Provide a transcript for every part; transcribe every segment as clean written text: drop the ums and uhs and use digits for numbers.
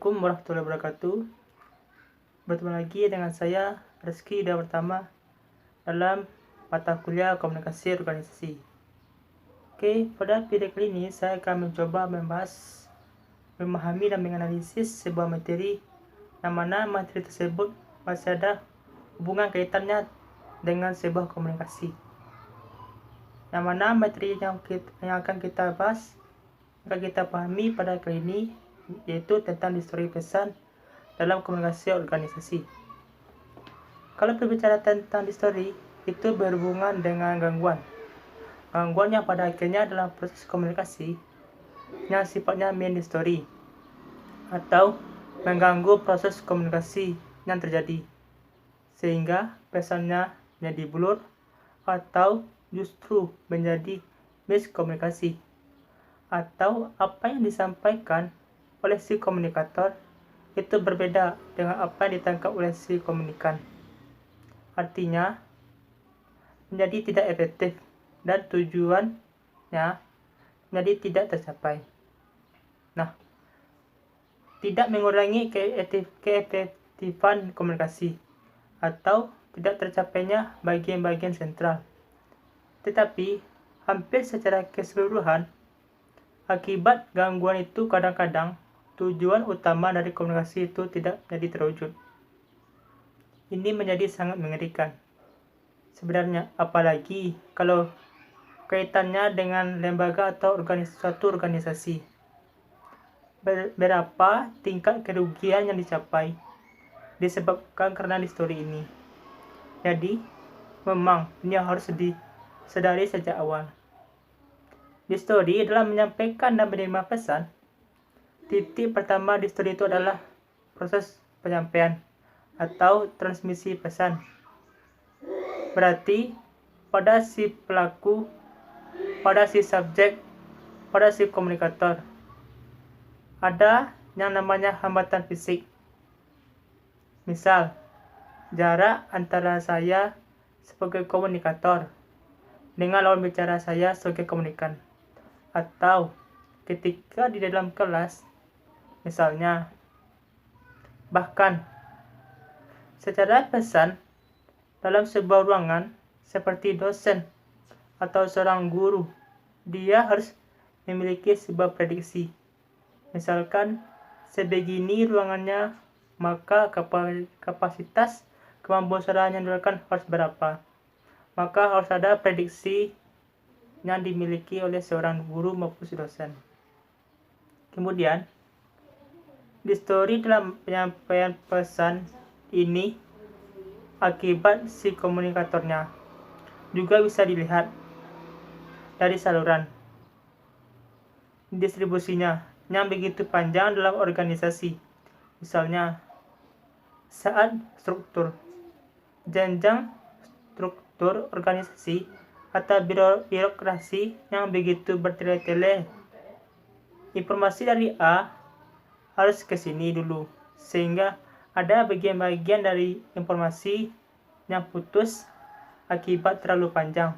Assalamualaikum warahmatullahi wabarakatuh. Bertemu lagi dengan saya Rizky Ida Pertama dalam mata kuliah komunikasi organisasi. Oke, pada video kali ini saya akan mencoba memahami dan menganalisis sebuah materi yang mana materi tersebut masih ada hubungan kaitannya dengan sebuah komunikasi. Yang mana materi yang akan kita bahas, akan kita pahami pada kali ini, yaitu tentang histori pesan dalam komunikasi organisasi. Kalau berbicara tentang histori, itu berhubungan dengan gangguan yang pada akhirnya dalam proses komunikasi yang sifatnya main history atau mengganggu proses komunikasi yang terjadi sehingga pesannya menjadi blur atau justru menjadi miskomunikasi, atau apa yang disampaikan oleh si komunikator itu berbeda dengan apa yang ditangkap oleh si komunikan. Artinya menjadi tidak efektif dan tujuannya menjadi tidak tercapai. Nah, tidak mengurangi keefektifan komunikasi atau tidak tercapainya bagian-bagian sentral, tetapi hampir secara keseluruhan akibat gangguan itu kadang-kadang tujuan utama dari komunikasi itu tidak jadi terwujud. Ini menjadi sangat mengerikan sebenarnya, apalagi kalau kaitannya dengan lembaga atau suatu organisasi. Berapa tingkat kerugian yang dicapai disebabkan karena histori ini. Jadi, memang ini harus disadari sejak awal. Histori dalam menyampaikan dan menerima pesan, titik pertama di histori itu adalah proses penyampaian atau transmisi pesan. Berarti pada si pelaku, pada si subjek, pada si komunikator ada yang namanya hambatan fisik. Misal, jarak antara saya sebagai komunikator dengan lawan bicara saya sebagai komunikan. Atau ketika di dalam kelas, misalnya, bahkan secara pesan dalam sebuah ruangan seperti dosen atau seorang guru, dia harus memiliki sebuah prediksi. Misalkan sebegini ruangannya, maka kapasitas kemampuan suara yang digunakan harus berapa. Maka harus ada prediksi yang dimiliki oleh seorang guru maupun si dosen. Kemudian, histori dalam penyampaian pesan ini akibat si komunikatornya juga bisa dilihat dari saluran distribusinya yang begitu panjang dalam organisasi. Misalnya, saat struktur, jenjang struktur organisasi atau birokrasi yang begitu bertele-tele. Informasi dari A harus ke sini dulu, sehingga ada bagian-bagian dari informasi yang putus akibat terlalu panjang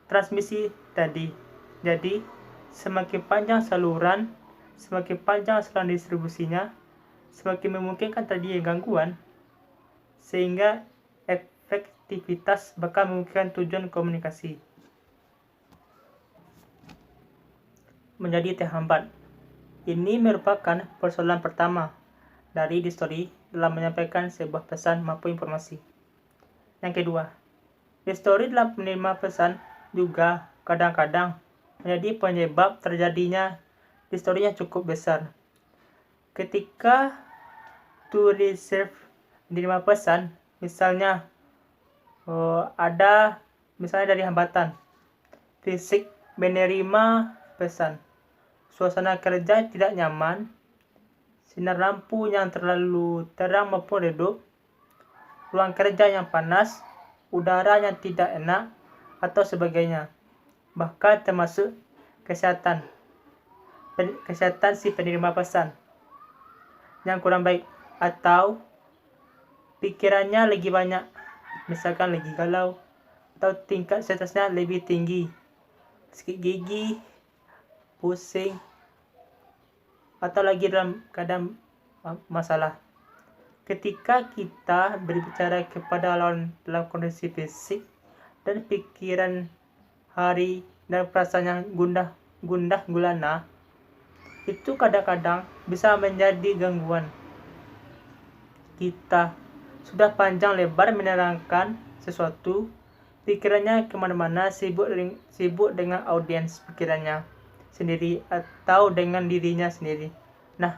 transmisi tadi. Jadi, semakin panjang saluran distribusinya, semakin memungkinkan terjadi gangguan, sehingga efektivitas bakal memungkinkan tujuan komunikasi menjadi terhambat. Ini merupakan persoalan pertama dari histori dalam menyampaikan sebuah pesan maupun informasi. Yang kedua, histori dalam menerima pesan juga kadang-kadang menjadi penyebab terjadinya histori yang cukup besar. Ketika to receive menerima pesan, misalnya ada misalnya dari hambatan fisik menerima pesan, suasana kerja tidak nyaman, sinar lampu yang terlalu terang maupun redup, ruang kerja yang panas, udara yang tidak enak, atau sebagainya. Bahkan termasuk kesehatan si penerima pesan yang kurang baik, atau pikirannya lagi banyak, misalkan lagi galau, atau tingkat stresnya lebih tinggi, sakit gigi, pusing, atau lagi dalam keadaan masalah. Ketika kita berbicara kepada lawan dalam kondisi fisik dan pikiran hari dan perasaan yang gundah gulana, itu kadang-kadang bisa menjadi gangguan. Kita sudah panjang lebar menerangkan sesuatu, pikirannya kemana-mana, sibuk dengan audiens pikirannya sendiri atau dengan dirinya sendiri. Nah,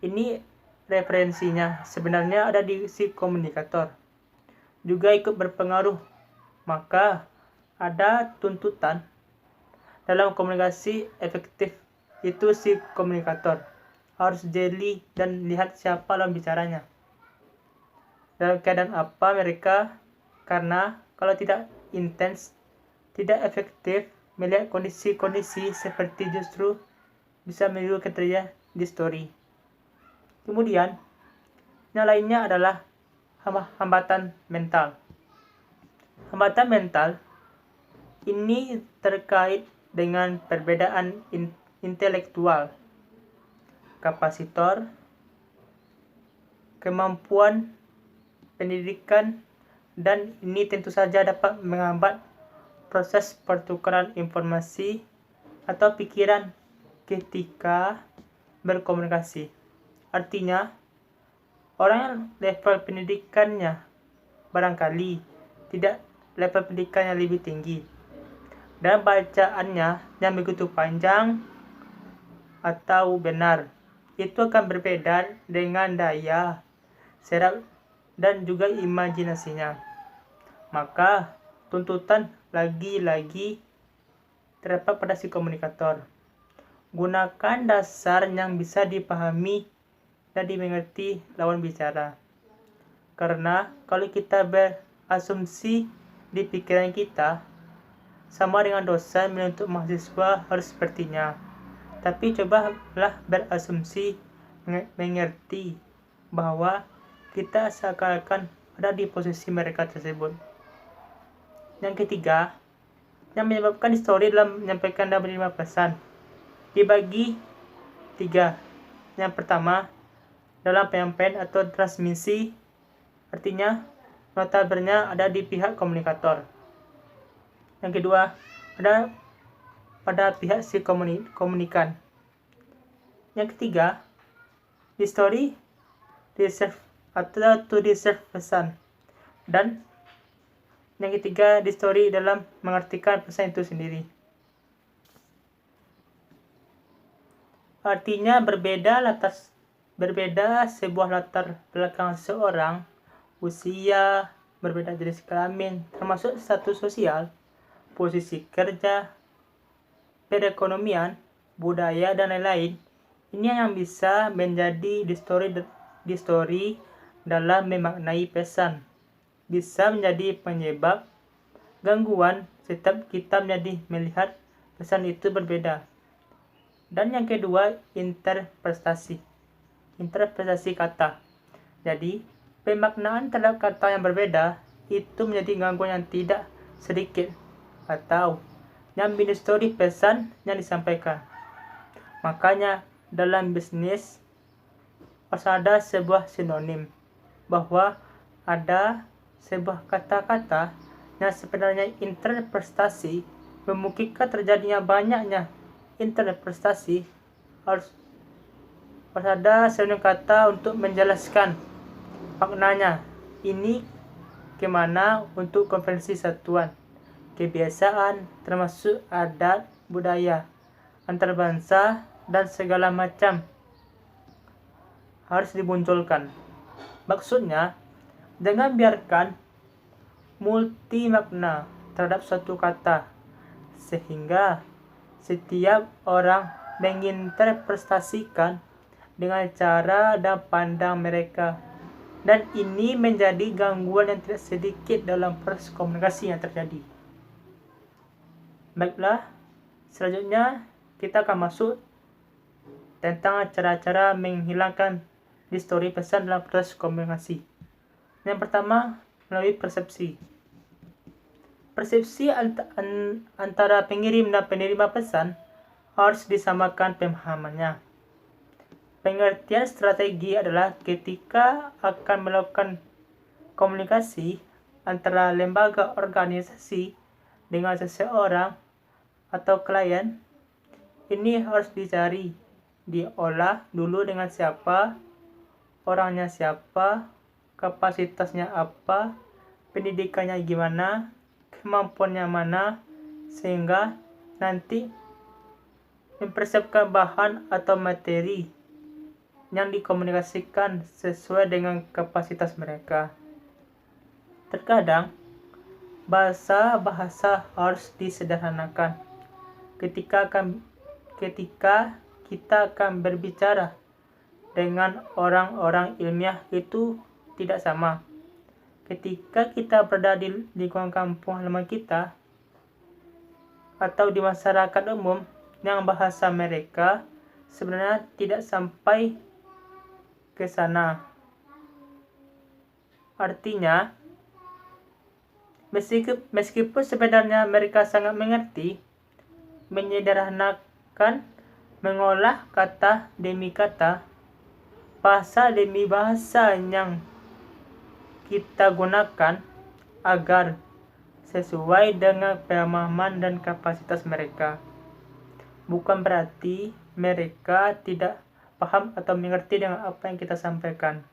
ini referensinya sebenarnya ada di si komunikator, juga ikut berpengaruh. Maka ada tuntutan dalam komunikasi efektif, itu si komunikator harus jeli dan lihat siapa lawan bicaranya, dalam keadaan apa mereka, karena kalau tidak intens, tidak efektif melihat kondisi-kondisi seperti justru bisa menimbulkan terjadi distori. Kemudian, yang lainnya adalah hambatan mental. Hambatan mental ini terkait dengan perbedaan intelektual, kapasitor, kemampuan pendidikan, dan ini tentu saja dapat menghambat proses pertukaran informasi atau pikiran ketika berkomunikasi. Artinya, orang yang level pendidikannya barangkali tidak level pendidikannya lebih tinggi, dan bacaannya yang begitu panjang atau benar, itu akan berbeda dengan daya serap dan juga imajinasinya. Maka tuntutan lagi-lagi terdapat pada si komunikator. Gunakan dasar yang bisa dipahami dan dimengerti lawan bicara. Karena kalau kita berasumsi di pikiran kita, sama dengan dosen menuntut mahasiswa harus sepertinya. Tapi cobalah berasumsi mengerti bahwa kita seakan-akan ada di posisi mereka tersebut. Yang ketiga, yang menyebabkan histori dalam menyampaikan dan menerima pesan dibagi 3. Yang pertama, dalam penyampaian atau transmisi, artinya notabene ada di pihak komunikator. Yang kedua, ada pada pihak si komunikan. Yang ketiga, histori reserve atau to reserve pesan. Dan yang ketiga, histori dalam mengartikan pesan itu sendiri. Artinya berbeda sebuah latar belakang seseorang, usia, berbeda jenis kelamin, termasuk status sosial, posisi kerja, perekonomian, budaya, dan lain-lain. Ini yang bisa menjadi distori dalam memaknai pesan. Bisa menjadi penyebab gangguan setiap kita menjadi melihat pesan itu berbeda. Dan yang kedua, interpretasi kata. Jadi, pemaknaan terhadap kata yang berbeda itu menjadi gangguan yang tidak sedikit atau yang mendistori pesan yang disampaikan. Makanya dalam bisnis harus ada sebuah sinonim, bahwa ada sebuah kata-kata yang sebenarnya interpretasi memungkinkan terjadinya banyaknya interpretasi. Harus ada sinonim kata untuk menjelaskan maknanya. Ini kemana untuk konvensi satuan, kebiasaan, termasuk adat, budaya, antar bangsa, dan segala macam harus dimunculkan. Maksudnya, jangan biarkan multi makna terhadap suatu kata, sehingga setiap orang menginterpretasikan dengan cara dan pandang mereka. Dan ini menjadi gangguan yang tidak sedikit dalam proses komunikasi yang terjadi. Baiklah, selanjutnya kita akan masuk tentang cara-cara menghilangkan distori pesan dalam proses komunikasi. Yang pertama, melalui persepsi. Persepsi antara pengirim dan penerima pesan harus disamakan pemahamannya. Pengertian strategi adalah ketika akan melakukan komunikasi antara lembaga organisasi dengan seseorang atau klien. Ini harus dicari, diolah dulu dengan siapa, orangnya siapa, kapasitasnya apa, pendidikannya gimana, kemampuannya mana, sehingga nanti mempersiapkan bahan atau materi yang dikomunikasikan sesuai dengan kapasitas mereka. Terkadang, bahasa harus disederhanakan. Ketika kita akan berbicara dengan orang-orang ilmiah itu tidak sama. Ketika kita berada di lingkungan kampung halaman kita atau di masyarakat umum yang bahasa mereka sebenarnya tidak sampai ke sana. Artinya, meskipun sebenarnya mereka sangat mengerti, menyederhanakan, mengolah kata demi kata, bahasa demi bahasa yang kita gunakan agar sesuai dengan pemahaman dan kapasitas mereka. Bukan berarti mereka tidak paham atau mengerti dengan apa yang kita sampaikan.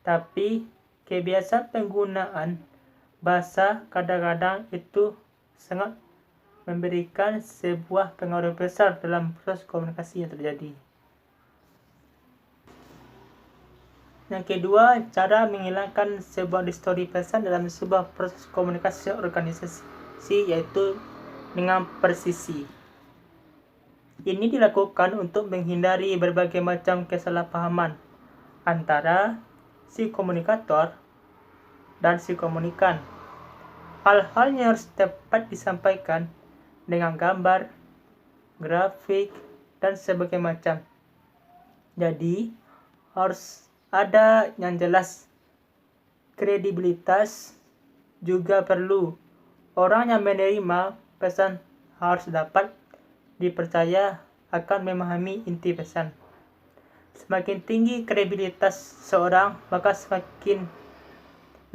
Tapi kebiasaan penggunaan bahasa kadang-kadang itu sangat memberikan sebuah pengaruh besar dalam proses komunikasi yang terjadi. Yang kedua, cara menghilangkan sebuah distorsi pesan dalam sebuah proses komunikasi organisasi yaitu dengan presisi. Ini dilakukan untuk menghindari berbagai macam kesalahpahaman antara si komunikator dan si komunikan. Hal-hal yang harus tepat disampaikan dengan gambar, grafik, dan sebagainya macam. Jadi, harus ada yang jelas. Kredibilitas juga perlu. Orang yang menerima pesan harus dapat dipercaya akan memahami inti pesan. Semakin tinggi kredibilitas seorang, maka semakin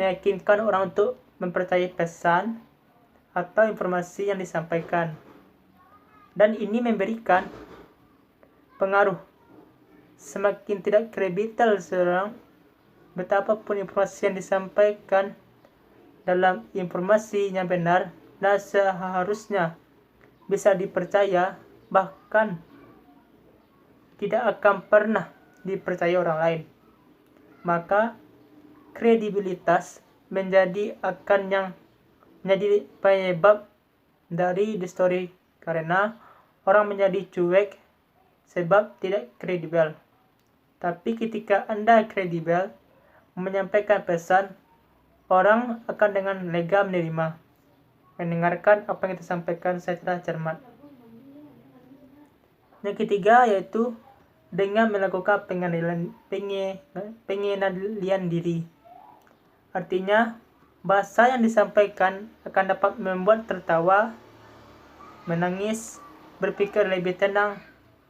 meyakinkan orang untuk mempercayai pesan atau informasi yang disampaikan. Dan ini memberikan pengaruh. Semakin tidak kredibel seorang, betapapun informasi yang disampaikan dalam informasi yang benar dan seharusnya bisa dipercaya, bahkan tidak akan pernah dipercaya orang lain. Maka kredibilitas menjadi penyebab dari distorsi karena orang menjadi cuek sebab tidak kredibel. Tapi ketika Anda kredibel menyampaikan pesan, orang akan dengan lega mendengarkan apa yang kita sampaikan secara cermat. Yang ketiga yaitu dengan melakukan pengendalian diri. Artinya, bahasa yang disampaikan akan dapat membuat tertawa, menangis, berpikir lebih tenang,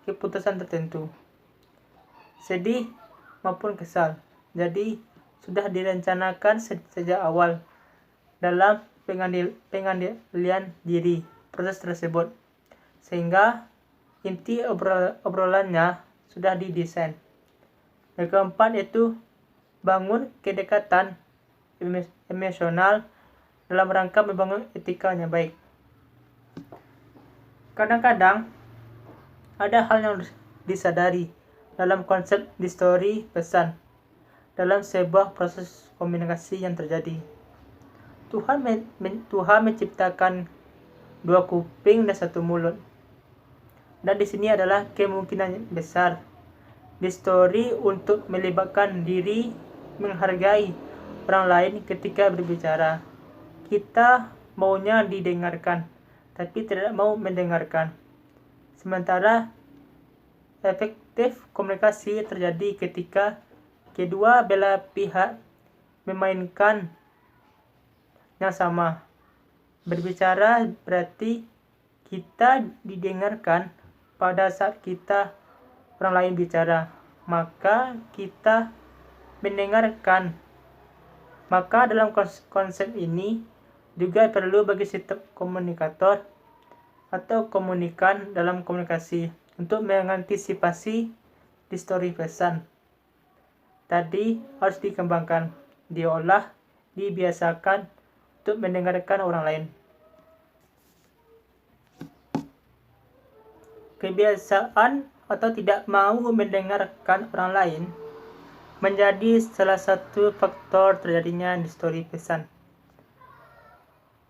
keputusan tertentu, sedih maupun kesal. Jadi, sudah direncanakan sejak awal dalam pengendalian diri proses tersebut, sehingga inti obrolannya sudah didesain. Yang keempat yaitu bangun kedekatan emosional dalam rangka membangun etika yang baik. Kadang-kadang ada hal yang harus disadari dalam konsep distorsi pesan dalam sebuah proses komunikasi yang terjadi. Tuhan menciptakan dua kuping dan satu mulut. Dan di sini adalah kemungkinan besar distorsi untuk melibatkan diri menghargai orang lain ketika berbicara. Kita maunya didengarkan, tapi tidak mau mendengarkan. Sementara efektif komunikasi terjadi ketika kedua belah pihak memainkan yang sama. Berbicara berarti kita didengarkan pada saat orang lain bicara. maka kita mendengarkan. Maka dalam konsep ini juga perlu bagi setiap komunikator atau komunikan dalam komunikasi untuk mengantisipasi distori pesan tadi harus dikembangkan, diolah, dibiasakan untuk mendengarkan orang lain. Kebiasaan atau tidak mau mendengarkan orang lain menjadi salah satu faktor terjadinya distori pesan.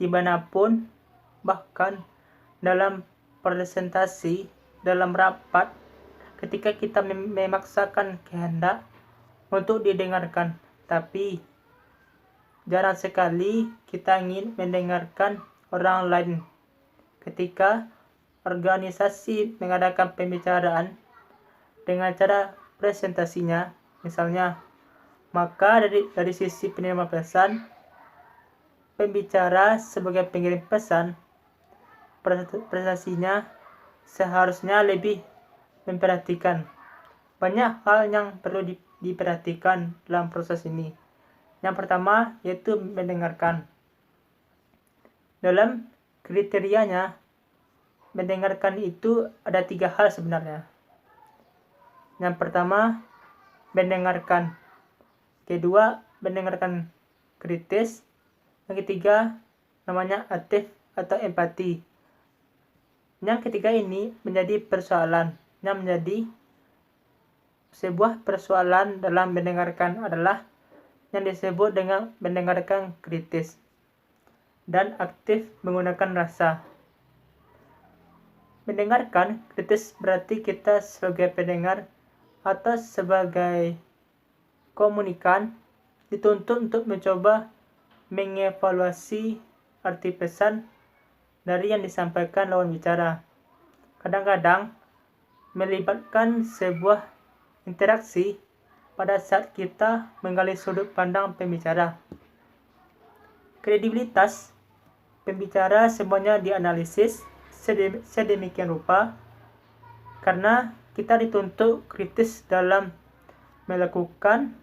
Dimanapun, bahkan dalam presentasi, dalam rapat, ketika kita memaksakan kehendak untuk didengarkan, tapi jarang sekali kita ingin mendengarkan orang lain. Ketika organisasi mengadakan pembicaraan dengan cara presentasinya, misalnya, maka dari sisi penerima pesan, pembicara sebagai pengirim pesan, presentasinya seharusnya lebih memperhatikan. Banyak hal yang perlu diperhatikan dalam proses ini. Yang pertama yaitu mendengarkan. Dalam kriterianya, mendengarkan itu ada 3 hal sebenarnya. Yang pertama, mendengarkan. Kedua, mendengarkan kritis. Yang ketiga, namanya aktif atau empati. Yang ketiga ini menjadi persoalan. Yang menjadi sebuah persoalan dalam mendengarkan adalah yang disebut dengan mendengarkan kritis dan aktif menggunakan rasa. Mendengarkan kritis berarti kita sebagai pendengar atau sebagai komunikan dituntut untuk mencoba mengevaluasi arti pesan dari yang disampaikan lawan bicara. Kadang-kadang melibatkan sebuah interaksi pada saat kita menggali sudut pandang pembicara. Kredibilitas pembicara semuanya dianalisis sedemikian rupa karena kita dituntut kritis dalam melakukan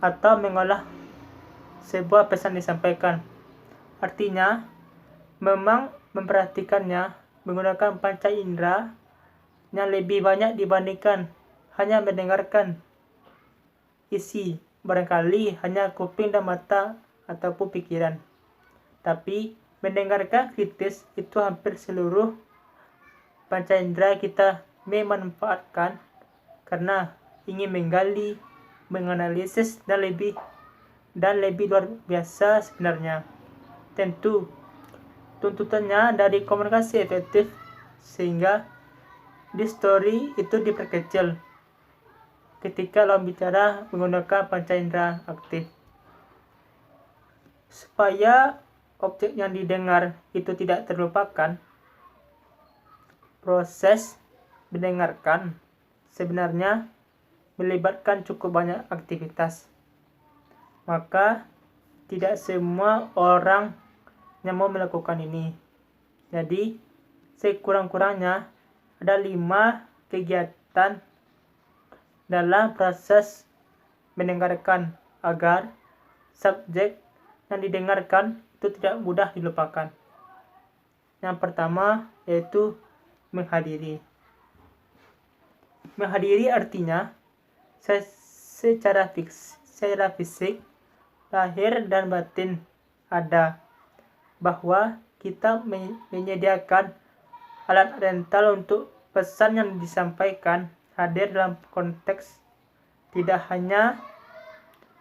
atau mengolah sebuah pesan disampaikan. Artinya, memang memperhatikannya menggunakan panca indera yang lebih banyak dibandingkan hanya mendengarkan isi, barangkali hanya kuping dan mata ataupun pikiran. Tapi mendengarkan kritis itu hampir seluruh panca indera kita memanfaatkan karena ingin menggali, menganalisis dan lebih luar biasa sebenarnya. Tentu tuntutannya dari komunikasi efektif sehingga distori itu diperkecil ketika lawan bicara menggunakan panca indera aktif. Supaya objek yang didengar itu tidak terlupakan, proses mendengarkan sebenarnya melibatkan cukup banyak aktivitas. Maka tidak semua orang yang mau melakukan ini. Jadi sekurang-kurangnya ada 5 kegiatan dalam proses mendengarkan agar subjek yang didengarkan itu tidak mudah dilupakan. Yang pertama yaitu menghadiri. Menghadiri artinya secara fisik, lahir dan batin ada, bahwa kita menyediakan alat rental untuk pesan yang disampaikan hadir dalam konteks tidak hanya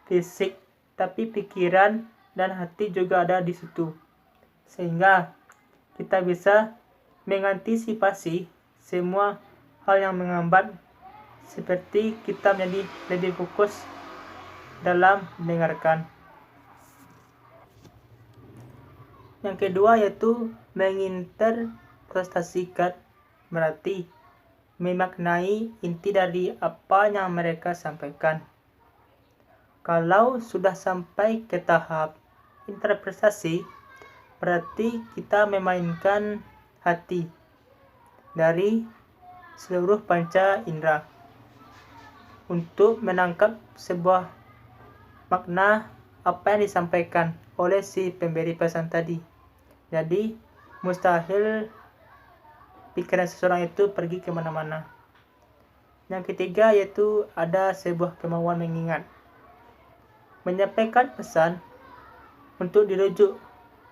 fisik, tapi pikiran dan hati juga ada di situ. Sehingga kita bisa mengantisipasi semua hal yang menghambat, seperti kita menjadi lebih fokus dalam mendengarkan. Yang kedua yaitu menginterpretasikan, berarti memaknai inti dari apa yang mereka sampaikan. Kalau sudah sampai ke tahap interpretasi, berarti kita memainkan hati dari seluruh panca indera. untuk menangkap sebuah makna apa yang disampaikan oleh si pemberi pesan tadi. Jadi mustahil pikiran seseorang itu pergi kemana-mana. Yang ketiga yaitu ada sebuah kemauan mengingat. Menyampaikan pesan untuk dirujuk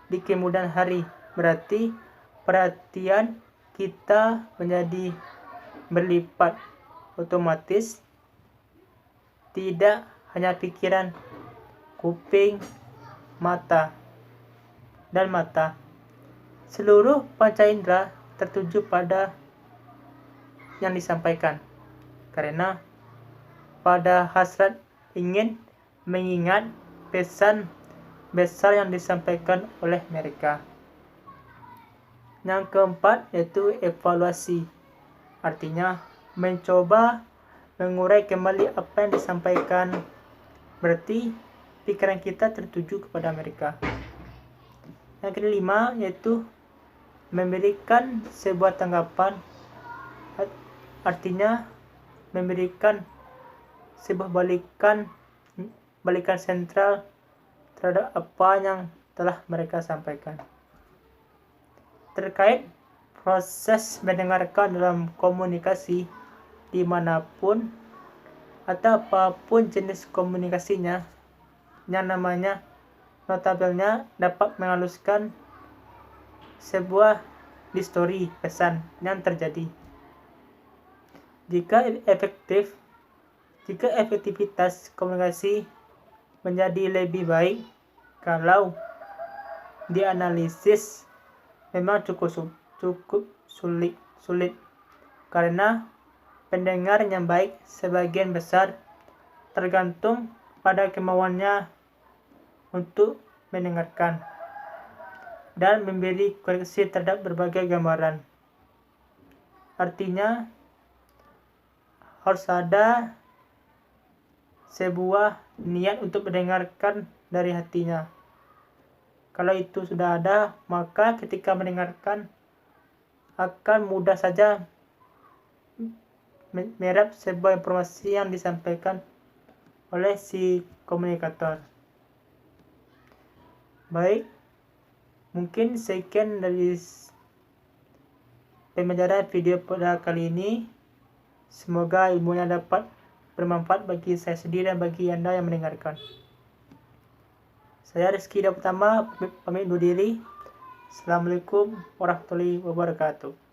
di kemudian hari, berarti perhatian kita menjadi berlipat, otomatis tidak hanya pikiran, kuping, dan mata. Seluruh panca indera tertuju pada yang disampaikan, karena pada hasrat ingin mengingat pesan besar yang disampaikan oleh mereka. Yang keempat yaitu evaluasi, artinya mencoba mengurai kembali apa yang disampaikan, berarti pikiran kita tertuju kepada mereka. Yang kelima yaitu memberikan sebuah tanggapan, artinya memberikan sebuah balikan sentral terhadap apa yang telah mereka sampaikan. Terkait proses mendengarkan dalam komunikasi dimanapun atau apapun jenis komunikasinya, yang namanya notabelnya dapat menghaluskan sebuah histori pesan yang terjadi. Jika efektivitas komunikasi menjadi lebih baik kalau dianalisis, memang cukup sulit karena pendengar yang baik sebagian besar tergantung pada kemauannya untuk mendengarkan dan memberi koreksi terhadap berbagai gambaran. Artinya harus ada sebuah niat untuk mendengarkan dari hatinya. Kalau itu sudah ada, maka ketika mendengarkan akan mudah saja menyerap sebuah informasi yang disampaikan oleh si komunikator. Baik, mungkin sekian dari pembelajaran video pada kali ini. Semoga ilmunya dapat bermanfaat bagi saya sendiri dan bagi Anda yang mendengarkan. Saya Rizky Pertama, pamit undur diri. Assalamualaikum warahmatullahi wabarakatuh.